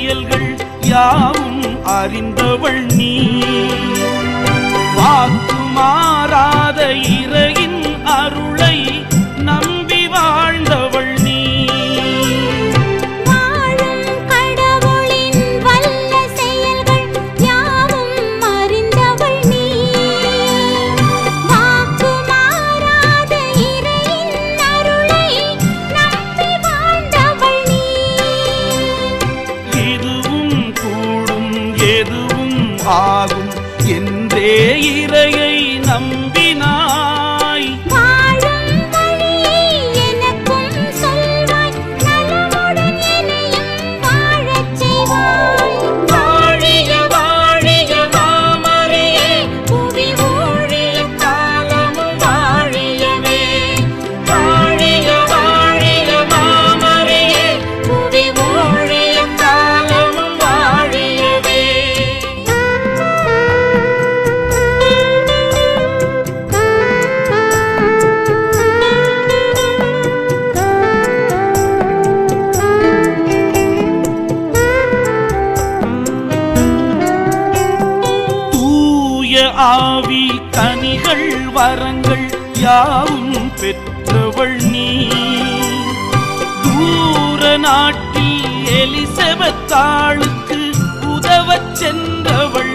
செயல்கள் யாவும் அறிந்தவள் நீ. வாக்கு மாறாத இறையின் அருளை நம்பி வாழ்ந்தவள் நீ. வாழும் கடவுளின் வல்ல செயல்கள் யாவும் அறிந்தவள் நீ. வாக்கு மாறாத இறையின் அருளை நம்பி வாழ்ந்தவள் நீ. இதுவும் கூடும் எதுவும் ஆகும் என்றே இறையை நம்பினாய். வாழும் வழியை எனக்கும் சொல்வாய், நலமுடன் என்னையும் வாழச் செய்வாய். வாழிய வாழிய மாமரியே, புவி ஊழிய காலமும் வாழியவே. வாழிய வாழிய மாமரியே, புவி ஊழிய காலமும் வாழியவே. தூய ஆவி கனிகள் வரங்கள் யாவும் பெற்றவள் நீ. தூர நாட்டில் எலிசபெத்தாளுக்கு உதவச் சென்றவள்